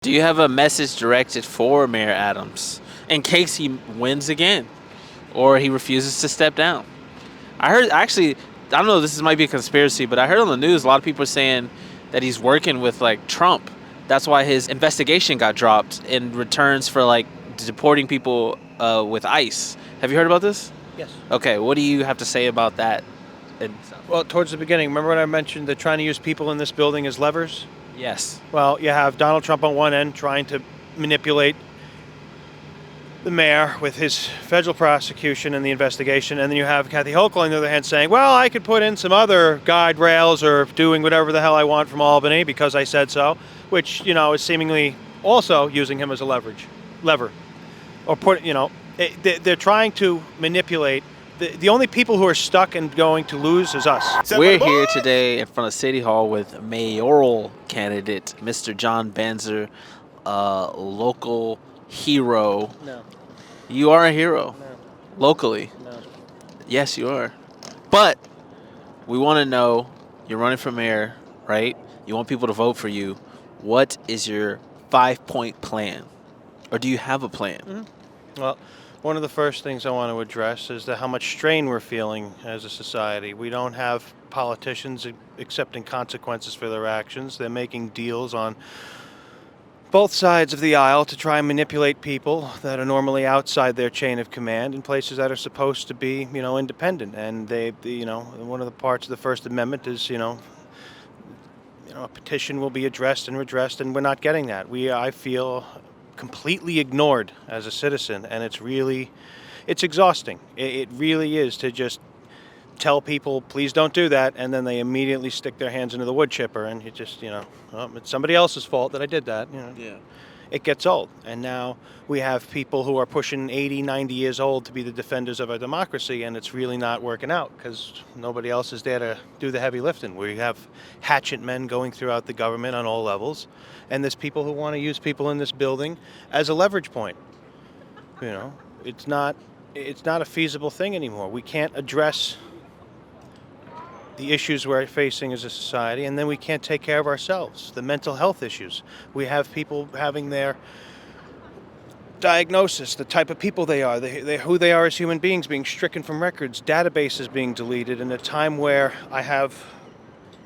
Do you have a message directed for Mayor Adams in case he wins again or he refuses to step down? I heard, actually, I don't know, this might be a conspiracy, but I heard on the news a lot of people are saying that he's working with like Trump. That's why his investigation got dropped in returns for like deporting people with ICE. Have you heard about this? Yes. Okay, what do you have to say about that? Well, towards the beginning, remember when I mentioned they're trying to use people in this building as levers? Yes. Well, you have Donald Trump on one end trying to manipulate the mayor with his federal prosecution and the investigation, and then you have Kathy Hochul on the other hand saying, well, I could put in some other guide rails or doing whatever the hell I want from Albany because I said so, which, is seemingly also using him as a lever. Or they're trying to manipulate. The only people who are stuck and going to lose is us. We're here today in front of City Hall with mayoral candidate Mr. John Banzer, local hero. No. You are a hero. No. Locally. No. Yes, you are. But we want to know, you're running for mayor, right? You want people to vote for you. What is your 5-point plan? Or do you have a plan? Mm-hmm. Well, one of the first things I want to address is how much strain we're feeling as a society. We don't have politicians accepting consequences for their actions. They're making deals on both sides of the aisle to try and manipulate people that are normally outside their chain of command in places that are supposed to be, independent. And one of the parts of the First Amendment is, a petition will be addressed and redressed, and we're not getting that. I feel completely ignored as a citizen, and it's exhausting. It really is to just tell people, please don't do that, and then they immediately stick their hands into the wood chipper, and you just, it's somebody else's fault that I did that. Yeah. It gets old, and now we have people who are pushing 80, 90 years old to be the defenders of our democracy, and it's really not working out because nobody else is there to do the heavy lifting. We have hatchet men going throughout the government on all levels, and there's people who want to use people in this building as a leverage point. It's not a feasible thing anymore. We can't address the issues we're facing as a society, and then we can't take care of ourselves. The mental health issues. We have people having their diagnosis, the type of people they are, who they are as human beings being stricken from records, databases being deleted, in a time where I have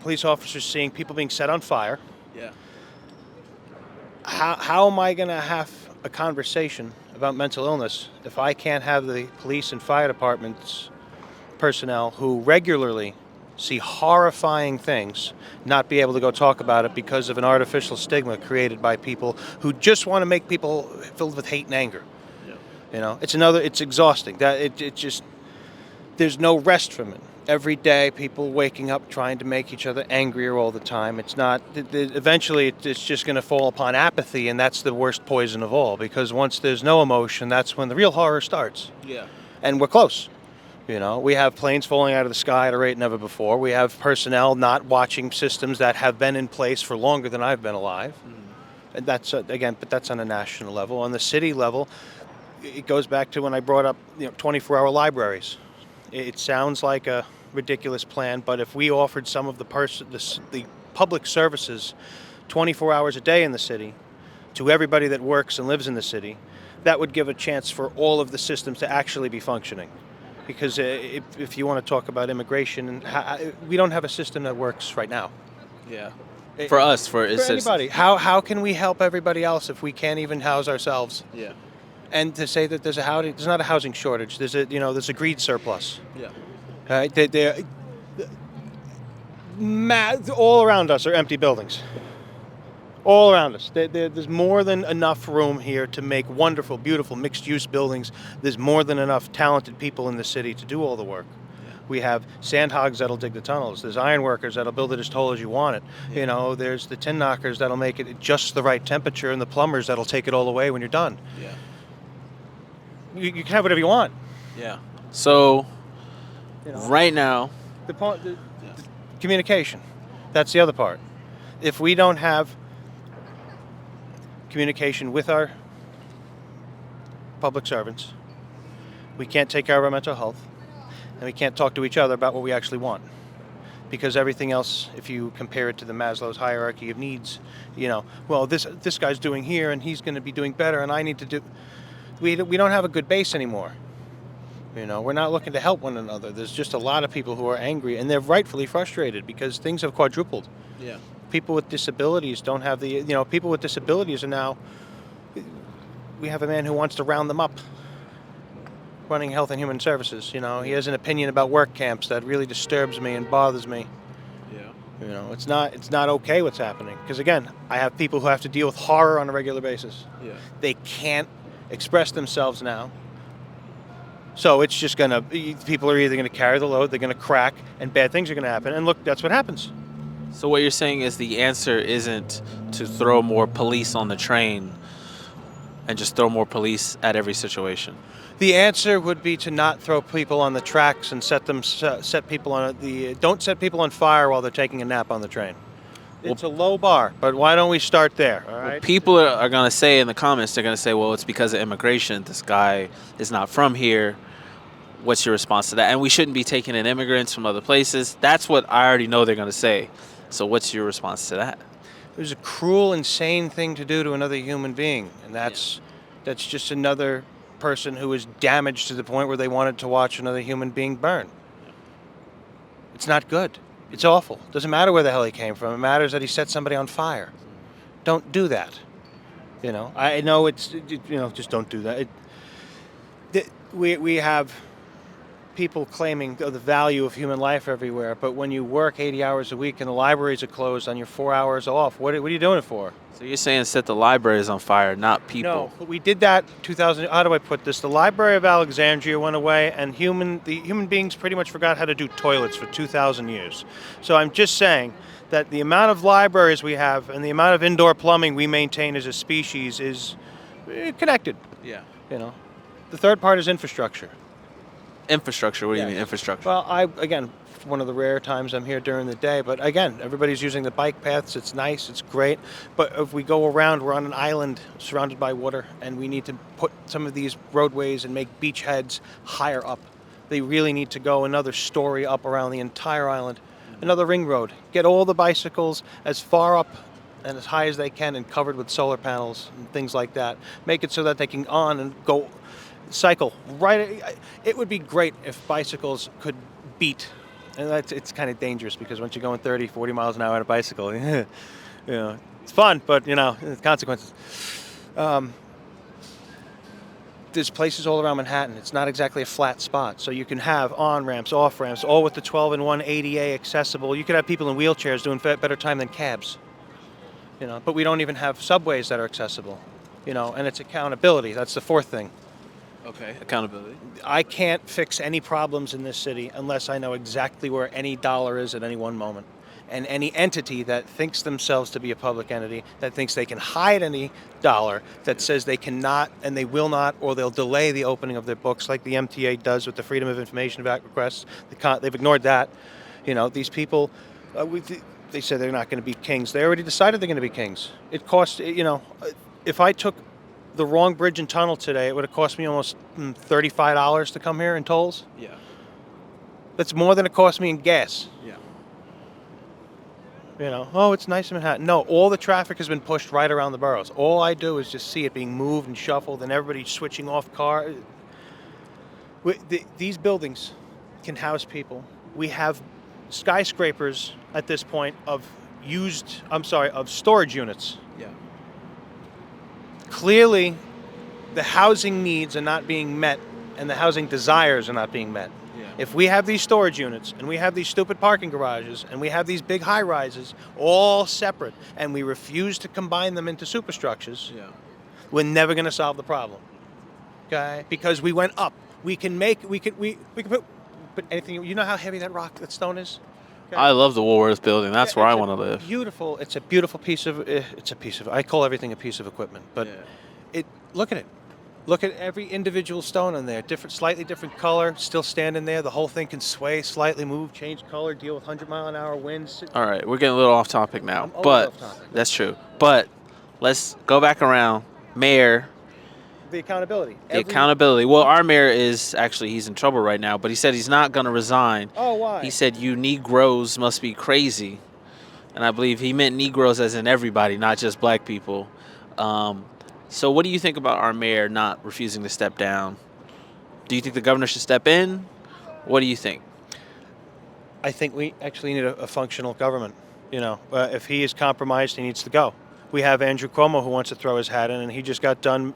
police officers seeing people being set on fire. Yeah. How am I going to have a conversation about mental illness if I can't have the police and fire departments personnel who regularly see horrifying things not be able to go talk about it because of an artificial stigma created by people who just want to make people filled with hate and anger? Yeah. It's exhausting. There's no rest from it. Every day, people waking up trying to make each other angrier all the time. Eventually it's just going to fall upon apathy, and that's the worst poison of all, because once there's no emotion, that's when the real horror starts. Yeah. And we're close. We have planes falling out of the sky at a rate never before. We have personnel not watching systems that have been in place for longer than I've been alive. And that's, but that's on a national level. On the city level, it goes back to when I brought up 24-hour libraries. It sounds like a ridiculous plan, but if we offered some of the public services 24 hours a day in the city to everybody that works and lives in the city, that would give a chance for all of the systems to actually be functioning. Because if you want to talk about immigration, we don't have a system that works right now. Yeah. For anybody. How can we help everybody else if we can't even house ourselves? Yeah. And to say that there's not a housing shortage. There's a greed surplus. Yeah. All around us are empty buildings. All around us. There's more than enough room here to make wonderful, beautiful, mixed-use buildings. There's more than enough talented people in the city to do all the work. Yeah. We have sand hogs that'll dig the tunnels. There's iron workers that'll build it as tall as you want it. Yeah. There's the tin knockers that'll make it just the right temperature, and the plumbers that'll take it all away when you're done. Yeah. You can have whatever you want. Yeah. So, right now... The communication. That's the other part. If we don't have communication with our public servants, we can't take care of our mental health, and we can't talk to each other about what we actually want. because everything else, if you compare it to the Maslow's hierarchy of needs, well, this guy's doing here and he's going to be doing better, and I need to do. We don't have a good base anymore. We're not looking to help one another. There's just a lot of people who are angry, and they're rightfully frustrated because things have quadrupled. Yeah. People with disabilities don't have people with disabilities are now, we have a man who wants to round them up running Health and Human Services. He has an opinion about work camps that really disturbs me and bothers me. Yeah. It's not okay what's happening. Because again, I have people who have to deal with horror on a regular basis. Yeah. They can't express themselves now. So it's just people are either going to carry the load, they're going to crack, and bad things are going to happen. And look, that's what happens. So what you're saying is the answer isn't to throw more police on the train and just throw more police at every situation. The answer would be to not throw people on the tracks and set people on don't set people on fire while they're taking a nap on the train. It's a low bar, but why don't we start there? All right. Well, people are going to say in the comments, they're going to say, well, it's because of immigration. This guy is not from here. What's your response to that? And we shouldn't be taking in immigrants from other places. That's what I already know they're going to say. So what's your response to that? It was a cruel, insane thing to do to another human being. And that's just another person who is damaged to the point where they wanted to watch another human being burn. It's not good. It's awful. Doesn't matter where the hell he came from. It matters that he set somebody on fire. Don't do that. I know it's, just don't do that. We have people claiming the value of human life everywhere, but when you work 80 hours a week and the libraries are closed on your 4 hours off, what are you doing it for? So you're saying set the libraries on fire, not people. No, but we did that 2000. How do I put this? The Library of Alexandria went away, and the human beings pretty much forgot how to do toilets for 2,000 years. So I'm just saying that the amount of libraries we have and the amount of indoor plumbing we maintain as a species is connected. Yeah. The third part is infrastructure. Infrastructure? What do you mean infrastructure? Well, again, one of the rare times I'm here during the day, but again, everybody's using the bike paths. It's nice, it's great, but if we go around, we're on an island surrounded by water, and we need to put some of these roadways and make beachheads higher up. They really need to go another story up around the entire island, another ring road. Get all the bicycles as far up and as high as they can and covered with solar panels and things like that. Make it so that they can on and go cycle right. It would be great if bicycles could beat, and it's kind of dangerous because once you're going 30, 40 miles an hour on a bicycle, it's fun, but consequences. There's places all around Manhattan. It's not exactly a flat spot, so you can have on-ramps, off-ramps, all with the 12-in-1 ADA accessible. You could have people in wheelchairs doing better time than cabs. But we don't even have subways that are accessible. And it's accountability. That's the fourth thing. Okay, accountability. I can't fix any problems in this city unless I know exactly where any dollar is at any one moment. And any entity that thinks themselves to be a public entity, that thinks they can hide any dollar, that says they cannot and they will not, or they'll delay the opening of their books like the MTA does with the Freedom of Information Act requests. They've ignored that. These people, they said they're not going to be kings. They already decided they're going to be kings. It costs, if I took the wrong bridge and tunnel today, it would have cost me almost $35 to come here in tolls. Yeah. That's more than it cost me in gas. Yeah. Oh, it's nice in Manhattan. No, all the traffic has been pushed right around the boroughs. All I do is just see it being moved and shuffled and everybody switching off cars. These buildings can house people. We have skyscrapers at this point of storage units. Yeah. Clearly, the housing needs are not being met and the housing desires are not being met. Yeah. If we have these storage units and we have these stupid parking garages and we have these big high-rises all separate and we refuse to combine them into superstructures, we're never going to solve the problem. Okay? Because we went up. We can put anything. You know how heavy that stone is? Okay. I love the Woolworth building. That's where I want to live. Beautiful. It's a beautiful piece of. I call everything a piece of equipment. But look at it. Look at every individual stone on there. Slightly different color. Still standing there. The whole thing can sway, slightly move, change color, deal with 100-mile-an-hour winds. All right, we're getting a little off topic now, but that's true. But let's go back around. Mayor. the accountability. The accountability. Well, our mayor is actually, he's in trouble right now, but he said he's not going to resign. Oh, why? He said, you Negroes must be crazy. And I believe he meant Negroes as in everybody, not just black people. So what do you think about our mayor not refusing to step down? Do you think the governor should step in? What do you think? I think we actually need a functional government. If he is compromised, he needs to go. We have Andrew Cuomo who wants to throw his hat in, and he just got done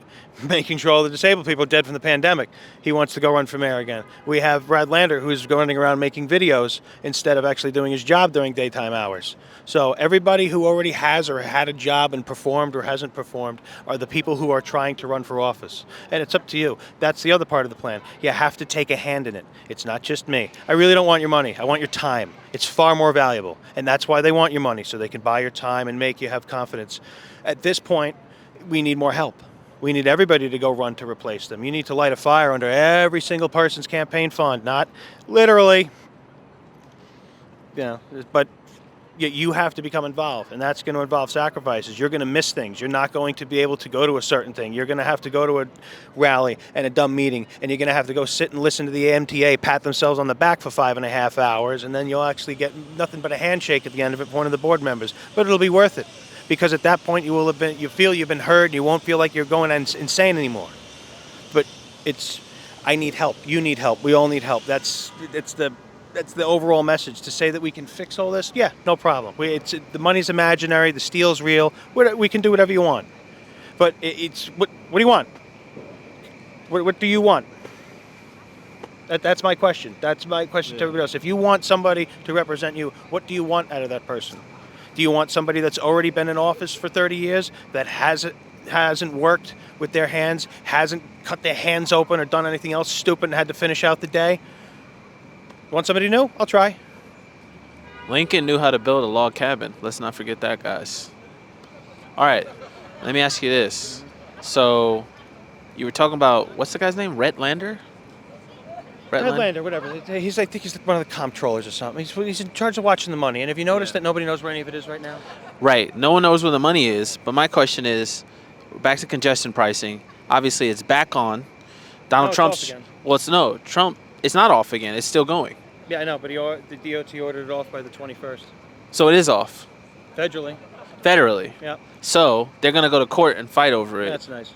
making sure all the disabled people are dead from the pandemic. He wants to go run for mayor again. We have Brad Lander who's running around making videos instead of actually doing his job during daytime hours. So everybody who already has or had a job and performed or hasn't performed are the people who are trying to run for office. And it's up to you. That's the other part of the plan. You have to take a hand in it. It's not just me. I really don't want your money. I want your time. It's far more valuable. And that's why they want your money, so they can buy your time and make you have confidence. At this point, we need more help. We need everybody to go run to replace them. You need to light a fire under every single person's campaign fund, not literally, but you have to become involved, and that's going to involve sacrifices. You're going to miss things. You're not going to be able to go to a certain thing. You're going to have to go to a rally and a dumb meeting, and you're going to have to go sit and listen to the MTA pat themselves on the back for 5.5 hours, and then you'll actually get nothing but a handshake at the end of it from one of the board members. But it'll be worth it, because at that point you feel you've been heard, and you won't feel like you're going insane anymore. But I need help. You need help. We all need help. That's the overall message. To say that we can fix all this, yeah, no problem. The money's imaginary, the steel's real. We can do whatever you want. But what do you want? What do you want? That's my question. That's my question to everybody else. If you want somebody to represent you, what do you want out of that person? Do you want somebody that's already been in office for 30 years, that hasn't worked with their hands, hasn't cut their hands open or done anything else stupid and had to finish out the day? Want somebody new? I'll try. Lincoln knew how to build a log cabin. Let's not forget that, guys. All right, let me ask you this. So you were talking about, what's the guy's name? Rhett Lander? Rhett Lander, whatever. I think he's one of the comptrollers or something. He's in charge of watching the money. And have you noticed that nobody knows where any of it is right now? Right. No one knows where the money is. But my question is, back to congestion pricing. Obviously, it's back on. Donald Trump's. Trump. It's not off again. It's still going. Yeah, I know, but the DOT ordered it off by the 21st. So it is off. Federally. Yeah. So they're gonna go to court and fight over it. That's nice.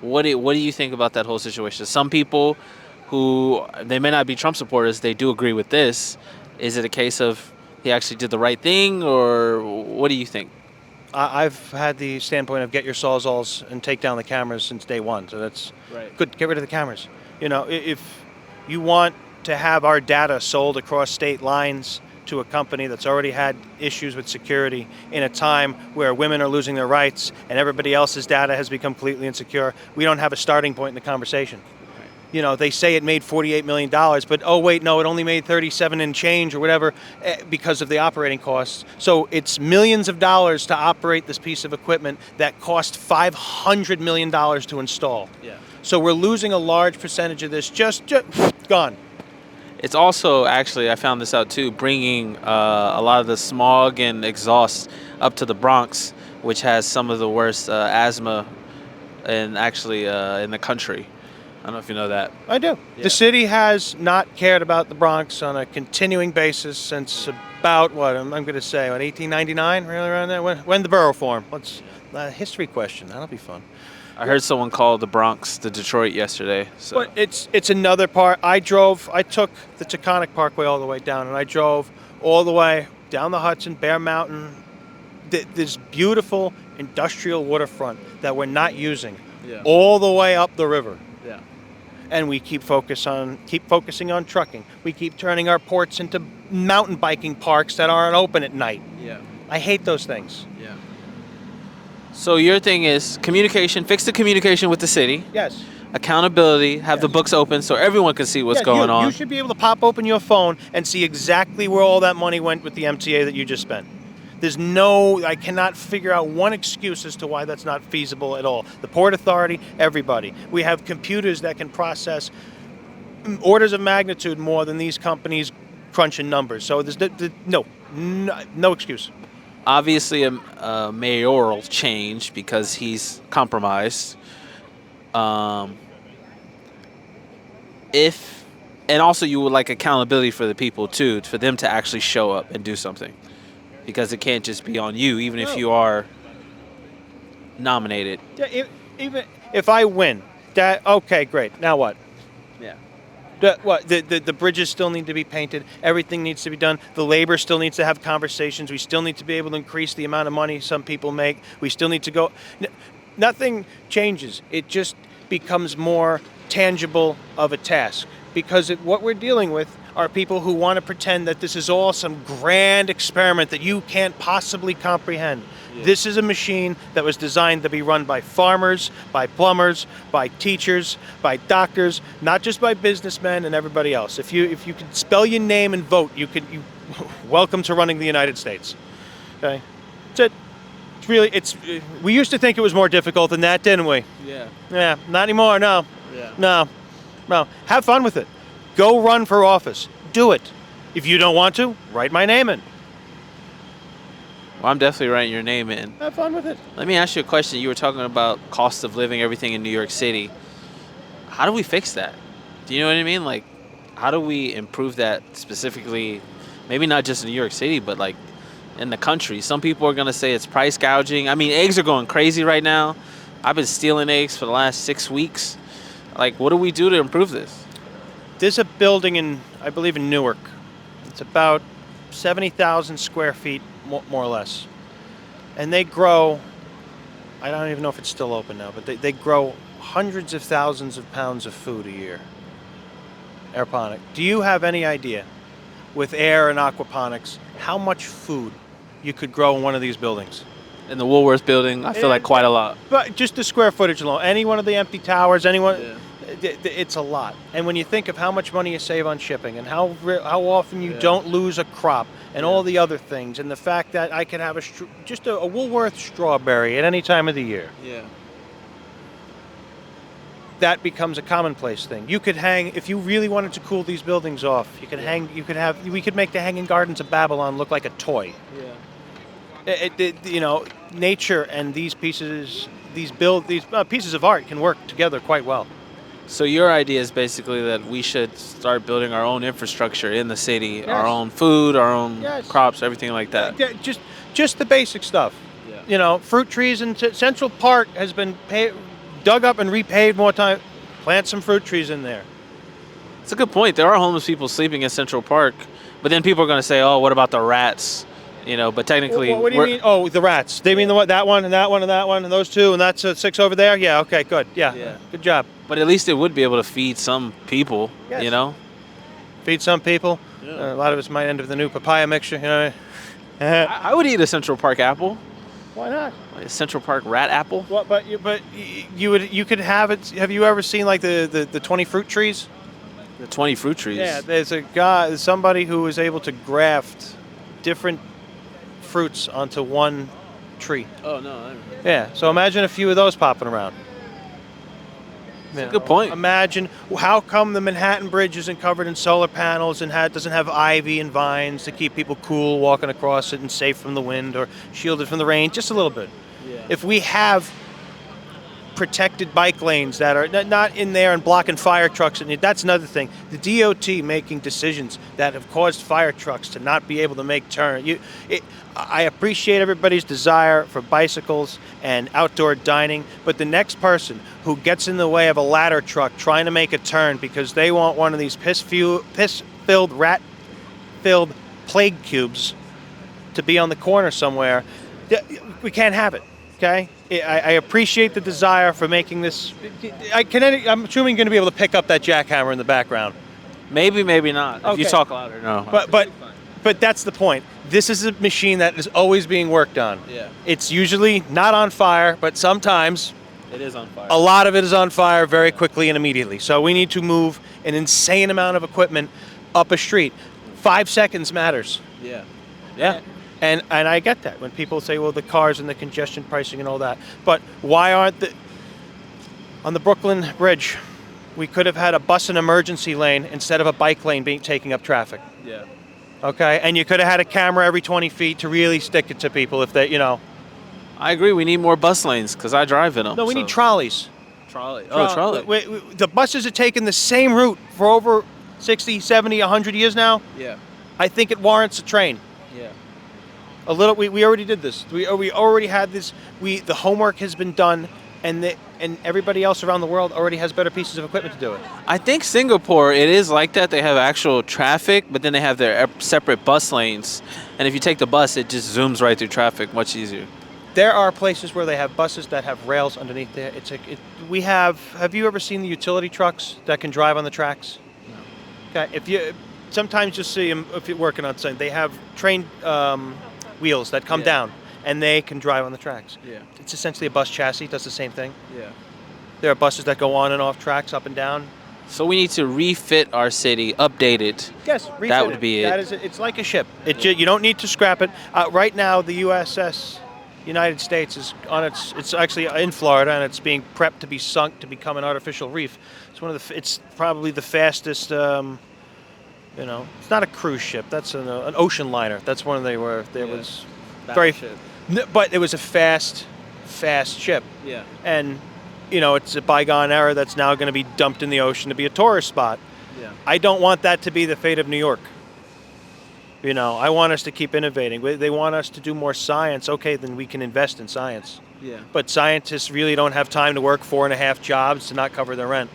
What do you think about that whole situation? Some people who they may not be Trump supporters, they do agree with this. Is it a case of he actually did the right thing, or what do you think? I've had the standpoint of get your sawzalls and take down the cameras since day one. So that's good. Get rid of the cameras. If you want to have our data sold across state lines to a company that's already had issues with security in a time where women are losing their rights and everybody else's data has become completely insecure, we don't have a starting point in the conversation. They say it made $48 million, but oh wait, no, it only made 37 and change or whatever because of the operating costs. So it's millions of dollars to operate this piece of equipment that cost $500 million to install. Yeah. So we're losing a large percentage of this, just gone. It's also, actually, I found this out too, bringing a lot of the smog and exhaust up to the Bronx, which has some of the worst asthma in the country. I don't know if you know that. I do. Yeah. The city has not cared about the Bronx on a continuing basis since about, I'm going to say, 1899, really around there? When the borough formed? What's a history question? That'll be fun. I heard someone call the Bronx the Detroit yesterday. So. But it's another part. I took the Taconic Parkway all the way down, and I drove all the way down the Hudson, Bear Mountain, this beautiful industrial waterfront that we're not using, all the way up the river. Yeah. And we keep focusing on trucking. We keep turning our ports into mountain biking parks that aren't open at night. Yeah. I hate those things. Yeah. So your thing is communication, fix the communication with the city. Yes. Accountability, have the books open so everyone can see what's going on. You should be able to pop open your phone and see exactly where all that money went with the MTA that you just spent. I cannot figure out one excuse as to why that's not feasible at all. The Port Authority, everybody. We have computers that can process orders of magnitude more than these companies crunching numbers. So there's no excuse. Obviously, a mayoral change because he's compromised. Um, if and also you would like accountability for the people too, for them to actually show up and do something, because it can't just be on you, even if you are nominated. Yeah, even if I win, that okay, great. Now what? Yeah. The bridges still need to be painted. Everything needs to be done. The labor still needs to have conversations. We still need to be able to increase the amount of money some people make. We still need to go. Nothing changes. It just becomes more tangible of a task, because what we're dealing with are people who want to pretend that this is all some grand experiment that you can't possibly comprehend. Yeah. This is a machine that was designed to be run by farmers, by plumbers, by teachers, by doctors, not just by businessmen and everybody else. If you could spell your name and vote, you welcome to running the United States. Okay, that's it. We used to think it was more difficult than that, didn't we? Yeah. Yeah, not anymore. No. Yeah. No. Have fun with it. Go run for office. Do it. If you don't want to, write my name in. Well, I'm definitely writing your name in. Have fun with it. Let me ask you a question. You were talking about cost of living, everything in New York City. How do we fix that? Do you know what I mean? Like, how do we improve that specifically? Maybe not just in New York City, but like in the country. Some people are going to say it's price gouging. I mean, eggs are going crazy right now. I've been stealing eggs for the last 6 weeks. Like, what do we do to improve this? There's a building I believe in Newark. It's about 70,000 square feet, more or less. And they grow, I don't even know if it's still open now, but they grow hundreds of thousands of pounds of food a year. Aeroponic. Do you have any idea, with air and aquaponics, how much food you could grow in one of these buildings? In the Woolworth building, I feel like quite a lot. But just the square footage alone, any one of the empty towers, it's a lot. And when you think of how much money you save on shipping and how often you don't lose a crop and all the other things, and the fact that I can have just a Woolworth strawberry at any time of the year. Yeah. That becomes a commonplace thing. You could hang, if you really wanted to cool these buildings off, we could make the Hanging Gardens of Babylon look like a toy. Yeah. Nature and these pieces of art can work together quite well. So your idea is basically that we should start building our own infrastructure in the city, Yes. our own food, our own Yes. crops, everything like that. Just the basic stuff. Yeah. Fruit trees in Central Park has been dug up and repaved more time. Plant some fruit trees in there. It's a good point. There are homeless people sleeping in Central Park, but then people are going to say, "Oh, what about the rats?" But technically, what do you mean? Oh, the rats. They mean that one and that one and that one and those two, and that's 6 over there. Yeah. Okay. Good. Yeah. Good job. But at least it would be able to feed some people. Yes. Feed some people. Yeah. A lot of us might end up with the new papaya mixture. I would eat a Central Park apple. Why not? Like a Central Park rat apple. Well, but you could have it. Have you ever seen like the 20 fruit trees? The 20 fruit trees. Yeah. There's somebody who was able to graft different fruits onto one tree. Oh no. Yeah. So imagine a few of those popping around. That's a good point. Imagine how come the Manhattan Bridge isn't covered in solar panels and doesn't have ivy and vines to keep people cool walking across it and safe from the wind or shielded from the rain, just a little bit. Yeah. If we have protected bike lanes that are not in there and blocking fire trucks, and that's another thing. The DOT making decisions that have caused fire trucks to not be able to make turns. I appreciate everybody's desire for bicycles and outdoor dining, but the next person who gets in the way of a ladder truck trying to make a turn because they want one of these piss-filled, rat-filled plague cubes to be on the corner somewhere, we can't have it. Okay, I appreciate the desire for making this. I'm assuming you're going to be able to pick up that jackhammer in the background. Maybe, maybe not. Okay. If you talk louder, no. But that's the point. This is a machine that is always being worked on. Yeah. It's usually not on fire, but sometimes It is on fire. a lot of it is on fire very quickly and immediately. So we need to move an insane amount of equipment up a street. 5 seconds matters. Yeah. Yeah. And I get that when people say, well, the cars and the congestion pricing and all that. But why aren't on the Brooklyn Bridge, we could have had a bus and emergency lane instead of a bike lane taking up traffic. Yeah. Okay, and you could have had a camera every 20 feet to really stick it to people if they, I agree. We need more bus lanes because I drive in them. No, we need trolleys. Trolley. Oh, trolley. The buses are taking the same route for over 60, 70, 100 years now. Yeah. I think it warrants a train. Yeah. A little. We already did this. We already had this. The homework has been done, and everybody else around the world already has better pieces of equipment to do it. I think Singapore, it is like that. They have actual traffic, but then they have their separate bus lanes. And if you take the bus, it just zooms right through traffic, much easier. There are places where they have buses that have rails underneath there. We have. Have you ever seen the utility trucks that can drive on the tracks? No. Okay. Sometimes you'll see them if you're working on something. They have train wheels that come down, and they can drive on the tracks. Yeah. It's essentially a bus chassis. Does the same thing. Yeah. There are buses that go on and off tracks, up and down. So we need to refit our city, update it. Yes, refit that would be it. That is it. It's like a ship. You don't need to scrap it. Right now, the USS United States is on it's actually in Florida, and it's being prepped to be sunk to become an artificial reef. It's probably the fastest. It's not a cruise ship. That's an ocean liner. That's one they were. There was very, but it was a fast ship. Yeah. And it's a bygone era that's now going to be dumped in the ocean to be a tourist spot. Yeah. I don't want that to be the fate of New York. I want us to keep innovating. They want us to do more science. Okay, then we can invest in science. Yeah. But scientists really don't have time to work 4.5 jobs to not cover their rent.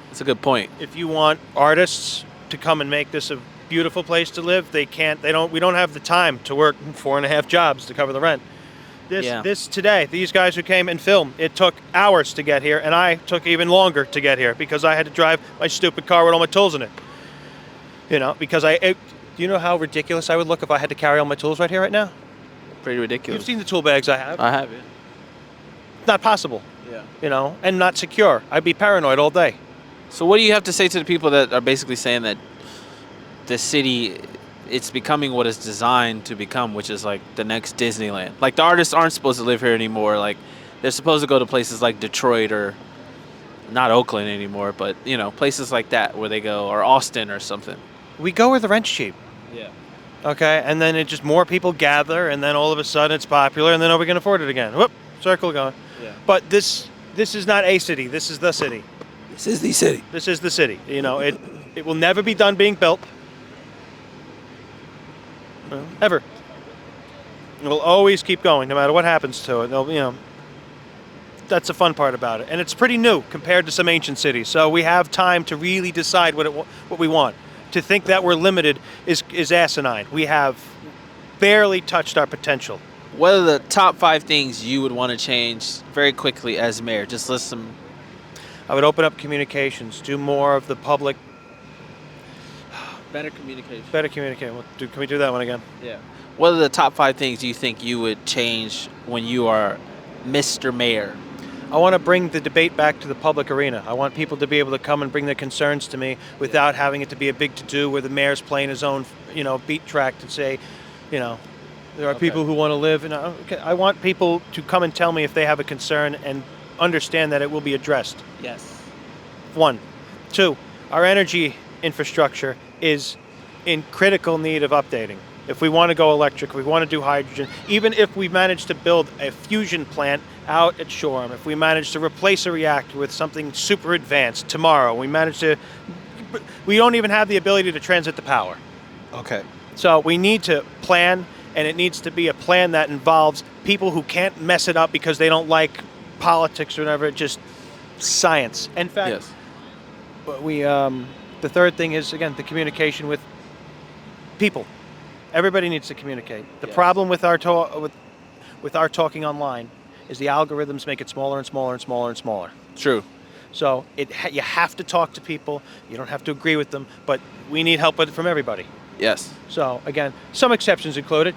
That's a good point. If you want artists to come and make this a beautiful place to live, they can't. We don't have the time to work 4.5 jobs to cover the rent. This today, these guys who came and filmed, it took hours to get here, and I took even longer to get here because I had to drive my stupid car with all my tools in it. Because do you know how ridiculous I would look if I had to carry all my tools right here, right now? Pretty ridiculous. You've seen the tool bags I have. I have it. Not possible. Yeah. And not secure. I'd be paranoid all day. So what do you have to say to the people that are basically saying that the city, it's becoming what it's designed to become, which is like the next Disneyland? Like the artists aren't supposed to live here anymore. Like they're supposed to go to places like Detroit or not Oakland anymore, but places like that where they go, or Austin or something. We go where the rent's cheap. Yeah. Okay, and then it just more people gather, and then all of a sudden it's popular, and then nobody can afford it again. Whoop, circle going. Yeah. But this is not a city. This is the city. This is the city. This is the city. It will never be done being built. Ever. It will always keep going, no matter what happens to it. That's the fun part about it, and it's pretty new compared to some ancient cities. So we have time to really decide what we want. To think that we're limited is asinine. We have barely touched our potential. What are the top 5 things you would want to change very quickly as mayor? Just list them. I would open up communications, do more of the public. Better communication. Better communicate. Can we do that one again? Yeah. What are the top 5 things you think you would change when you are Mr. Mayor? I want to bring the debate back to the public arena. I want people to be able to come and bring their concerns to me without having it to be a big to-do where the mayor's playing his own, beat track to say, there are people who want to live. I want people to come and tell me if they have a concern and understand that it will be addressed. Yes. 1. 2, our energy infrastructure is in critical need of updating. If we want to go electric, if we want to do hydrogen, even if we manage to build a fusion plant out at Shoreham, if we manage to replace a reactor with something super advanced tomorrow, we don't even have the ability to transmit the power. Okay. So we need to plan, and it needs to be a plan that involves people who can't mess it up because they don't like politics or whatever, just science. In fact, yes. The third thing is, again, the communication with people. Everybody needs to communicate. The problem with our talking online is the algorithms make it smaller and smaller and smaller and smaller. True. So you have to talk to people. You don't have to agree with them, but we need help from everybody. Yes. So again, some exceptions included.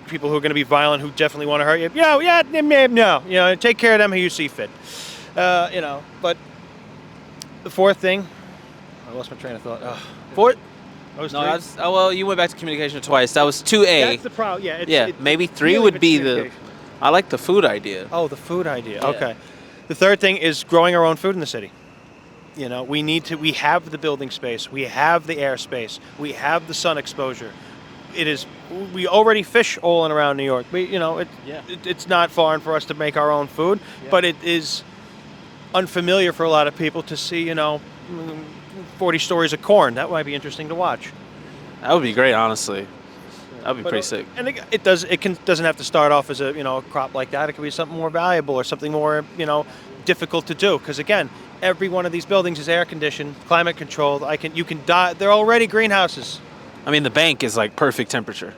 People who are going to be violent, who definitely want to hurt you. No. Take care of them who you see fit. But the fourth thing, I lost my train of thought. Fourth. You went back to communication twice. That was 2A. That's the problem. Yeah. Maybe 3 would be I like the food idea. Oh, the food idea. Yeah. Okay. The third thing is growing our own food in the city. We have the building space, we have the air space, we have the sun exposure. We already fish all in around New York. It's not foreign for us to make our own food, but it is unfamiliar for a lot of people to see, 40 stories of corn. That might be interesting to watch. That would be great, honestly. That would be pretty sick. And doesn't have to start off as a crop like that. It could be something more valuable or something more difficult to do. Because again, every one of these buildings is air conditioned, climate controlled. You can die. They're already greenhouses. I mean, the bank is like perfect temperature,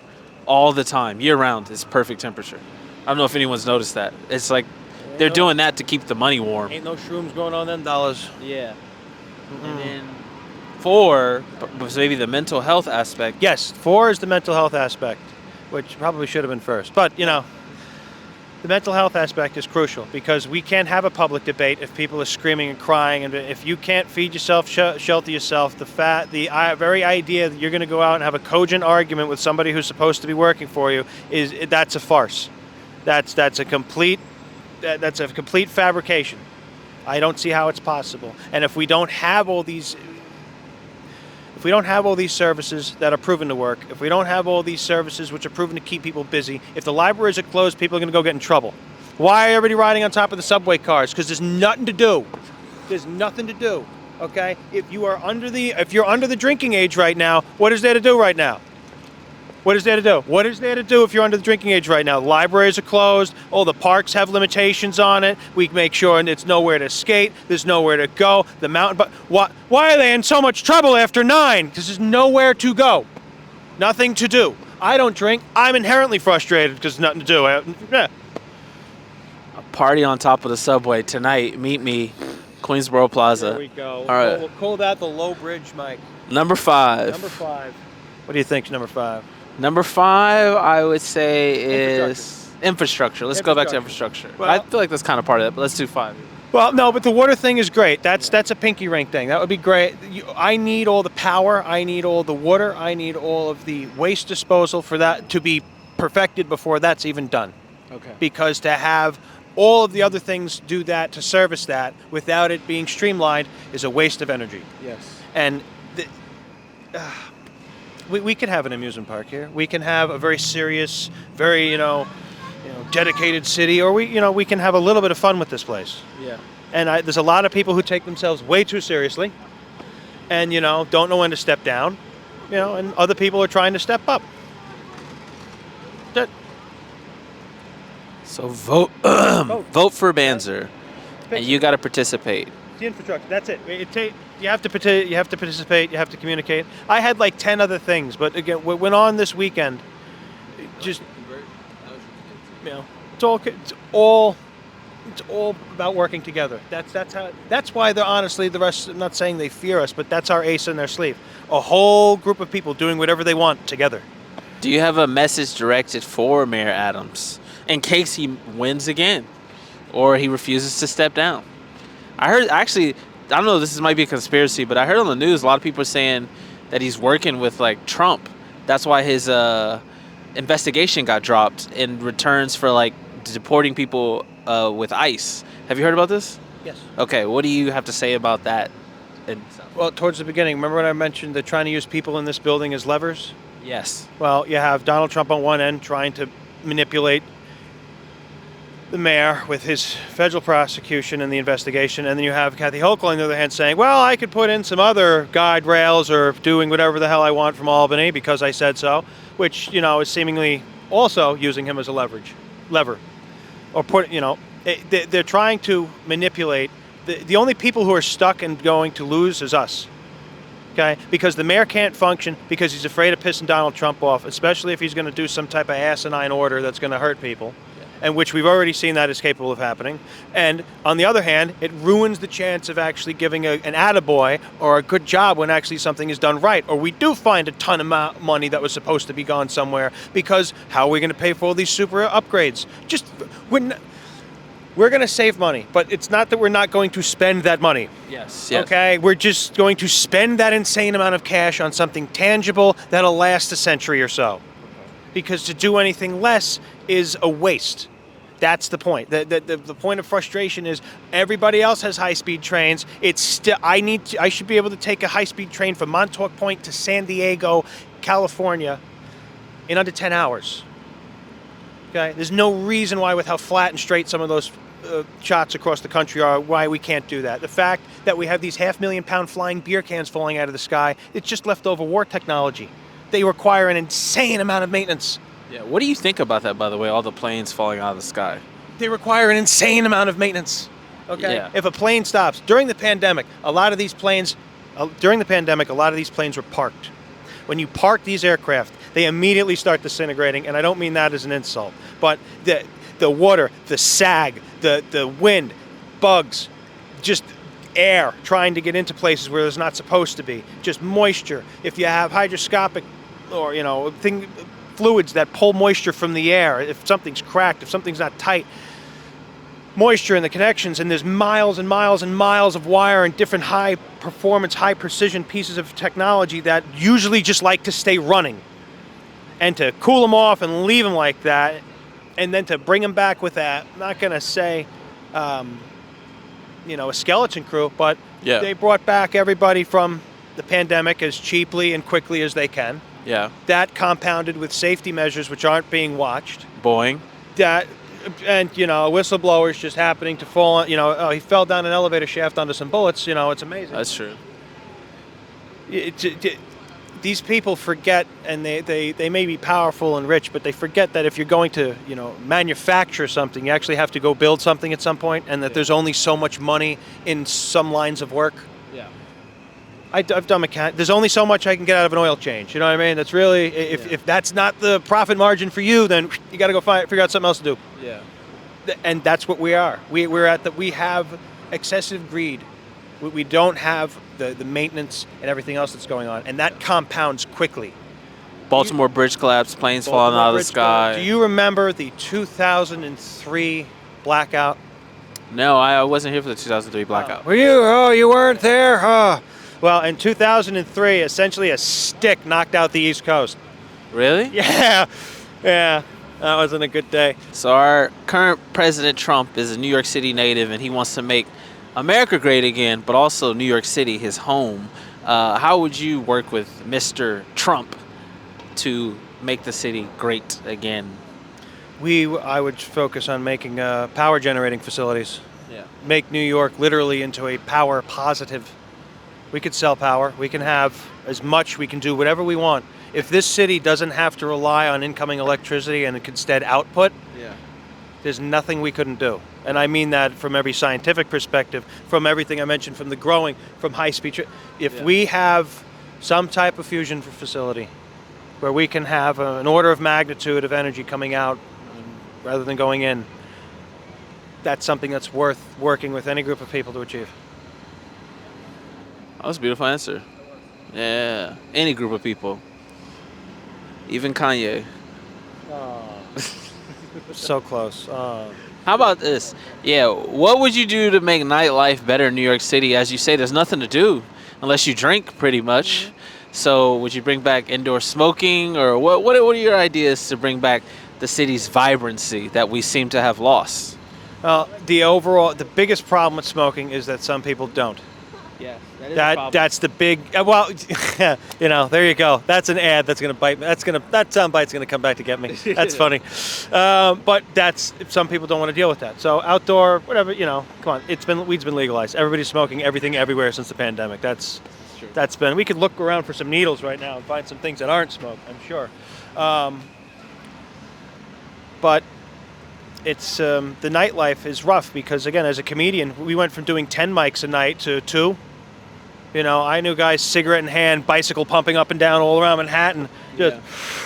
all the time, year round. It's perfect temperature. I don't know if anyone's noticed that. It's like they're doing that to keep the money warm. Ain't no shrooms going on them dollars. Yeah. And then 4 was maybe the mental health aspect. Yes, 4 is the mental health aspect, which probably should have been first. But, the mental health aspect is crucial because we can't have a public debate if people are screaming and crying. And if you can't feed yourself, shelter yourself, the very idea that you're going to go out and have a cogent argument with somebody who's supposed to be working for you, that's a farce. That's a complete fabrication. I don't see how it's possible. And if we don't have all these services that are proven to work, if we don't have all these services which are proven to keep people busy, if the libraries are closed, people are going to go get in trouble. Why are everybody riding on top of the subway cars? Because there's nothing to do. There's nothing to do. Okay? If you're under the drinking age right now, what is there to do right now? What is there to do? What is there to do if you're under the drinking age right now? Libraries are closed. All the parks have limitations on it. We make sure it's nowhere to skate. There's nowhere to go. The mountain. But why are they in so much trouble after 9? Because there's nowhere to go. Nothing to do. I don't drink. I'm inherently frustrated because there's nothing to do. A party on top of the subway tonight. Meet me, Queensboro Plaza. There we go. All right. We'll call that the low bridge, Mike. Number 5. Number 5. What do you think's number 5? Number 5, I would say, is infrastructure. Let's go back to infrastructure. Well, I feel like that's kind of part of it, but let's do 5. Well, no, but the water thing is great. That's a pinky ring thing. That would be great. I need all the power. I need all the water. I need all of the waste disposal for that to be perfected before that's even done. Okay. Because to have all of the other things do that, to service that, without it being streamlined, is a waste of energy. Yes. And we can have an amusement park here. We can have a very serious, very dedicated city, or we can have a little bit of fun with this place. Yeah. And there's a lot of people who take themselves way too seriously, and don't know when to step down, and other people are trying to step up. So vote for Banzer, and you got to participate. The infrastructure. That's it. You have to participate. You have to communicate. I had like 10 other things, but again, what went on this weekend, just it's all about working together. That's why they're honestly the rest. I'm not saying they fear us, but that's our ace in their sleeve. A whole group of people doing whatever they want together. Do you have a message directed for Mayor Adams in case he wins again, or he refuses to step down? I heard, actually, I don't know, this might be a conspiracy, but I heard on the news a lot of people are saying that he's working with like Trump. That's why his investigation got dropped in returns for like deporting people with ICE. Have you heard about this? Yes. Okay, what do you have to say about that? Well, towards the beginning, remember when I mentioned they're trying to use people in this building as levers? Yes. Well, you have Donald Trump on one end trying to manipulate the mayor with his federal prosecution and the investigation, and then you have Kathy Hochul on the other hand saying, well, I could put in some other guide rails or doing whatever the hell I want from Albany because I said so, which, is seemingly also using him as a lever. Or they're trying to manipulate. The only people who are stuck and going to lose is us. Okay? Because the mayor can't function because he's afraid of pissing Donald Trump off, especially if he's going to do some type of asinine order that's going to hurt people. And which we've already seen that is capable of happening. And on the other hand, it ruins the chance of actually giving an attaboy or a good job when actually something is done right. Or we do find a ton of money that was supposed to be gone somewhere, because how are we going to pay for all these super upgrades? We're going to save money, but it's not that we're not going to spend that money. Yes. Okay? We're just going to spend that insane amount of cash on something tangible that'll last a century or so. Because to do anything less is a waste. That's the point. The point of frustration is everybody else has high-speed trains. I should be able to take a high-speed train from Montauk Point to San Diego, California, in under 10 hours. Okay? There's no reason why, with how flat and straight some of those shots across the country are why we can't do that. The fact that we have these 500,000-pound flying beer cans falling out of the sky, it's just leftover war technology. They require an insane amount of maintenance. Yeah. What do you think about that, by the way, all the planes falling out of the sky? They require an insane amount of maintenance. Okay? Yeah. If a plane stops, during the pandemic, a lot of these planes were parked. When you park these aircraft, they immediately start disintegrating, and I don't mean that as an insult, but the water, the sag, the wind, bugs, just air trying to get into places where there's not supposed to be, just moisture. If you have hydroscopic or, fluids that pull moisture from the air, if something's cracked, if something's not tight, moisture in the connections, and there's miles and miles and miles of wire and different high performance, high precision pieces of technology that usually just like to stay running. And to cool them off and leave them like that, and then to bring them back with that, I'm not going to say, a skeleton crew, but they brought back everybody from the pandemic as cheaply and quickly as they can. Yeah. That compounded with safety measures which aren't being watched. Boeing. And, whistleblowers just happening to fall, he fell down an elevator shaft onto some bullets, it's amazing. That's true. These people forget, and they may be powerful and rich, but they forget that if you're going to, manufacture something, you actually have to go build something at some point, and that there's only so much money in some lines of work. Yeah. I've done mechanic. There's only so much I can get out of an oil change. You know what I mean? That's really, if that's not the profit margin for you, then you got to go figure out something else to do. Yeah. And that's what we are. We have excessive greed. We don't have the maintenance and everything else that's going on, and that compounds quickly. Baltimore bridge collapse, planes falling out of the sky. Do you remember the 2003 blackout? No, I wasn't here for the 2003 blackout. Were you? Oh, you weren't there? Oh. Well, in 2003, essentially a stick knocked out the East Coast. Really? Yeah. That wasn't a good day. So our current President Trump is a New York City native, and he wants to make America great again, but also New York City his home. How would you work with Mr. Trump to make the city great again? I would focus on making power generating facilities. Yeah. Make New York literally into a power positive. We could sell power. We can have as much. We can do whatever we want. If this city doesn't have to rely on incoming electricity and instead output, there's nothing we couldn't do. And I mean that from every scientific perspective, from everything I mentioned, from the growing, from high-speed. If we have some type of fusion facility where we can have an order of magnitude of energy coming out rather than going in, that's something that's worth working with any group of people to achieve. That was a beautiful answer. Yeah, any group of people. Even Kanye. So close. How about this? Yeah, what would you do to make nightlife better in New York City? As you say, there's nothing to do unless you drink, pretty much. So would you bring back indoor smoking, or what are your ideas to bring back the city's vibrancy that we seem to have lost? The biggest problem with smoking is that some people don't. Yeah, that's the big. Well, there you go. That's an ad that's gonna bite me. That soundbite's gonna come back to get me. That's funny. But some people don't want to deal with that. So outdoor, whatever. Come on. Weed's been legalized. Everybody's smoking everything everywhere since the pandemic. That's been. We could look around for some needles right now and find some things that aren't smoked, I'm sure. But it's the nightlife is rough because, again, as a comedian, we went from doing 10 mics a night to 2. I knew guys, cigarette in hand, bicycle pumping up and down all around Manhattan. Just,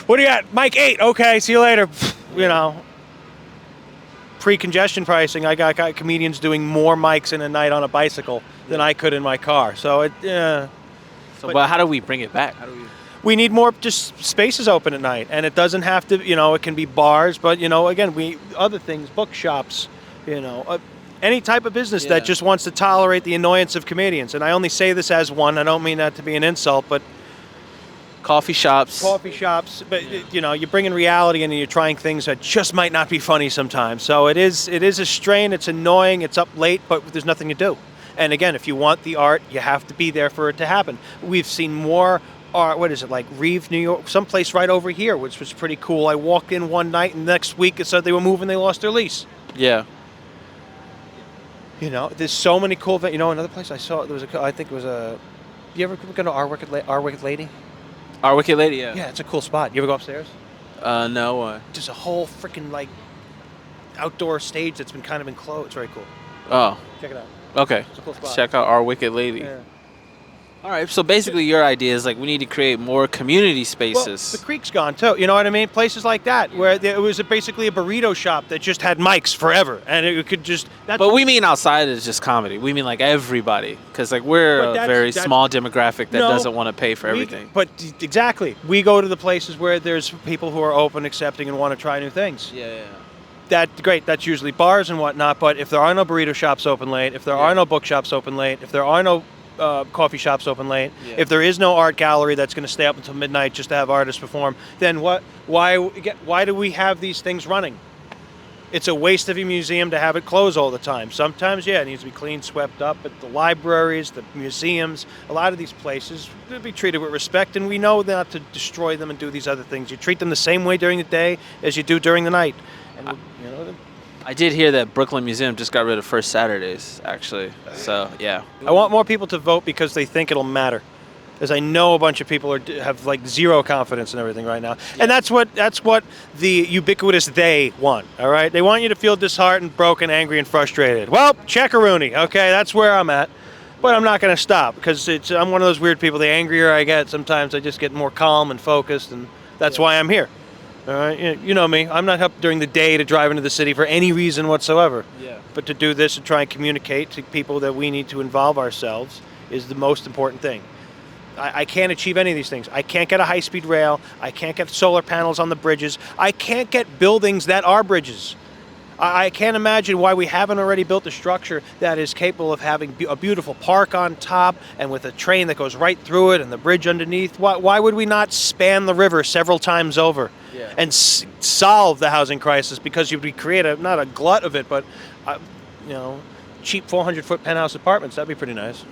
what do you got? Mic 8. Okay, see you later. Pre-congestion pricing, I got comedians doing more mics in a night on a bicycle than I could in my car. So but how do we bring it back? We need more just spaces open at night, and it doesn't have to, it can be bars, but, again, other things, bookshops, any type of business that just wants to tolerate the annoyance of comedians. And I only say this as one. I don't mean that to be an insult, but coffee shops. But you bring in reality and you're trying things that just might not be funny sometimes. So it is a strain. It's annoying. It's up late, but there's nothing to do. And again, if you want the art, you have to be there for it to happen. We've seen more art. What is it, like Reeve, New York, someplace right over here, which was pretty cool. I walked in one night, and next week it said they were moving. They lost their lease. Yeah. You know, there's so many cool. You know, another place I saw there was I think it was a. You ever go to Our Wicked Lady? Our Wicked Lady, yeah. Yeah, it's a cool spot. You ever go upstairs? No. Just a whole freaking like outdoor stage that's been kind of enclosed. It's very cool. Oh. Check it out. Okay. It's a cool spot. Check out Our Wicked Lady. Yeah. All right. So basically, your idea is like we need to create more community Well, spaces. the creek's gone too. You know what I mean? Places like that where it was basically a burrito shop that just had mics forever, and it could just. But we mean outside is just comedy. We mean like everybody, because like we're But a that's- very that's- small demographic that No, doesn't want to pay for everything. But exactly, we go to the places where there's people who are open, accepting, and want to try new things. Yeah. Great. That's usually bars and whatnot. But if there are no burrito shops open late, if there are no bookshops open late, if there are no coffee shops open late, if there is no art gallery that's going to stay up until midnight just to have artists perform, then what? Why do we have these things running? It's a waste of a museum to have it close all the time. Sometimes, it needs to be cleaned, swept up. But the libraries, the museums, a lot of these places will be treated with respect, and we know not to destroy them and do these other things. You treat them the same way during the day as you do during the night. And I did hear that Brooklyn Museum just got rid of First Saturdays, actually. So, yeah. I want more people to vote because they think it'll matter. As I know a bunch of people have like zero confidence in everything right now. And that's what the ubiquitous they want, all right? They want you to feel disheartened, broken, angry, and frustrated. Well, check-a-rooney, okay? That's where I'm at. But I'm not going to stop because I'm one of those weird people. The angrier I get, sometimes I just get more calm and focused, and that's why I'm here. All right, you know me. I'm not up during the day to drive into the city for any reason whatsoever. Yeah. But to do this and try and communicate to people that we need to involve ourselves is the most important thing. I can't achieve any of these things. I can't get a high-speed rail. I can't get solar panels on the bridges. I can't get buildings that are bridges. I can't imagine why we haven't already built a structure that is capable of having a beautiful park on top and with a train that goes right through it and the bridge underneath. Why would we not span the river several times over and solve the housing crisis? Because you'd create not a glut of it, but cheap 400-foot penthouse apartments. That'd be pretty nice.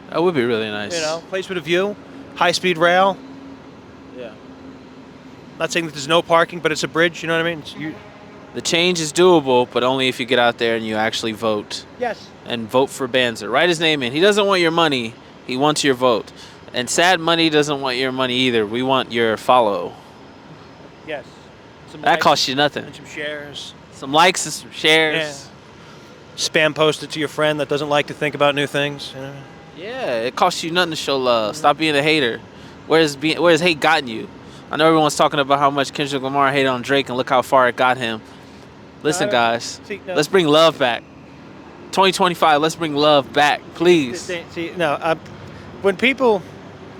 That would be really nice. You know, place with a view, high-speed rail. Yeah. Not saying that there's no parking, but it's a bridge. You know what I mean? The change is doable, but only if you get out there and you actually vote. Yes. And vote for Banzer. Write his name in. He doesn't want your money. He wants your vote. And Sad Money doesn't want your money either. We want your follow. Yes. That costs you nothing. And some shares. Some likes and some shares. Yeah. Spam post it to your friend that doesn't like to think about new things. You know? Yeah, it costs you nothing to show love. Stop being a hater. Where's hate gotten you? I know everyone's talking about how much Kendrick Lamar hated on Drake and look how far it got him. Listen, guys, let's bring love back. 2025, let's bring love back, please. When people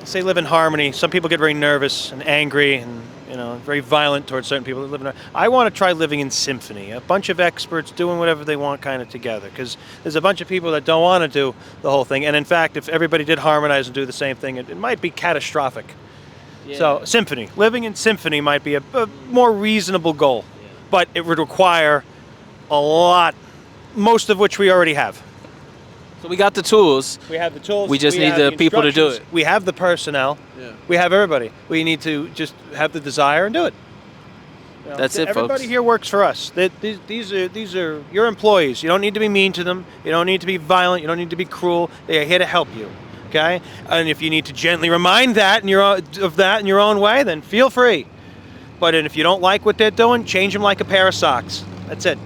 say live in harmony, some people get very nervous and angry and very violent towards certain people that live in. I want to try living in symphony. A bunch of experts doing whatever they want, kind of together. Because there's a bunch of people that don't want to do the whole thing. And in fact, if everybody did harmonize and do the same thing, it might be catastrophic. Yeah. So symphony, living in symphony might be a more reasonable goal. But it would require a lot, most of which we already have. So we got the tools. We have the tools. We just need the people to do it. We have the personnel. Yeah. We have everybody. We need to just have the desire and do it. That's it, folks. Everybody here works for us. These are your employees. You don't need to be mean to them. You don't need to be violent. You don't need to be cruel. They are here to help you. Okay? And if you need to gently remind that in your own way, then feel free. But if you don't like what they're doing, change them like a pair of socks. That's it.